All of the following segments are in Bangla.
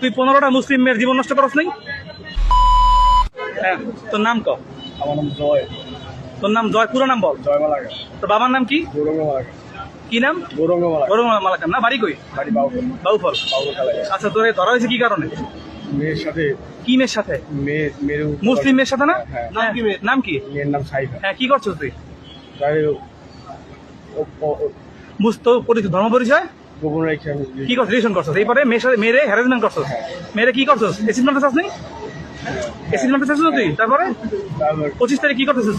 তুই 15টা মুসলিম মেয়ের জীবন নষ্ট করস নাই? হ্যাঁ, তোর নাম ক? আমার নাম জয়। তোর নাম জয়, পুরো নাম বল। জয় মালাকা। তোর বাবার নাম কি? গৌরঙ্গ মালাকা। কি নাম? গৌরঙ্গ মালাকা। গৌরঙ্গ মালাকার না? বাড়ি কই? বাড়ি বাউফল। বাউফল। বাউফল খেলায়। আচ্ছা, তোরে ধরা হয়েছে কি কারণে? মেয়ের সাথে কি মেয়ের সাথে? মেয়ের মুসলিম মেয়ের সাথে না? হ্যাঁ। নাম কি? নাম কি? মেয়ের নাম সাইফা। হ্যাঁ, কি করছিস তুই? তাই তো ধর্ম পরিচয় গোপন রেখে আমি কি করছিস? রিলেশন করছিস, এরপরে মেয়েরে হ্যারাসমেন্ট করছিস। মেয়েরে কি করছিস? এসিড মারতে চাস নাই? এসিড মারতে চাস না তুই? তারপরে তারপর 25 তারিখ কি করতেছিস?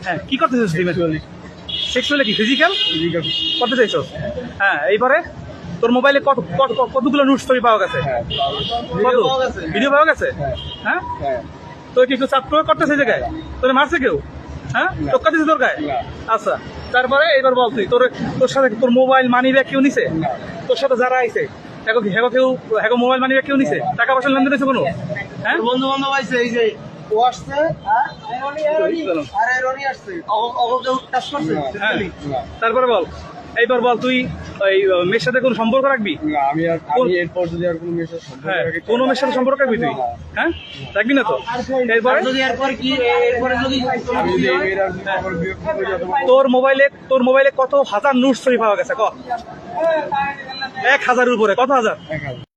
হ্যাঁ, কি করতেছিস? সেক্সুয়ালি কি ফিজিক্যাল করতে চাইছস? হ্যাঁ, এইবারে তোর মোবাইলে কতগুলো নোটস ছবি পাওয়া গেছে? কত ভিডিও পাওয়া গেছে? হ্যাঁ, তোর কি একটু চাপ প্রয়োগ করতেছে এই জায়গায়? তোর মারছে কেউ? হ্যাঁ, টোক্কা দিছে তোর গায়ে? আচ্ছা, তারপরে এবার বল তুই, তোর সাথে তোর মোবাইল মানি ব্যাগ কেউ নিছে? তোর সাথে যারা আইছে কেউ মোবাইল মানি ব্যাগ কেউ নিছে? টাকা পয়সা লেনদেন হয়েছে কোনো? হ্যাঁ, বন্ধু বান্ধব আইছে, এই যে ও আসছে, আর রনি আসছে, কেউ টাচ করছে? হ্যাঁ, তারপরে বল, এইবার বল তুই ওই মেয়ের সাথে কোনো সম্পর্ক রাখবি? না, আমি এরপর যদি আর কোনো মেয়ের সাথে সম্পর্ক হ্যাঁ, রাখি, কোনো মেয়ের সাথে সম্পর্ক রাখবি তুই? হ্যাঁ, রাখবি না তো? এরপরে যদি এরপর কি, এরপরে যদি আমি যদি এই মেয়ের আর যদি আমার বিয়ে করি অথবা তোর মোবাইলে কত হাজার নোটস ছবি পাওয়া গেছে? 1000-এর উপরে? কত হাজার? 1000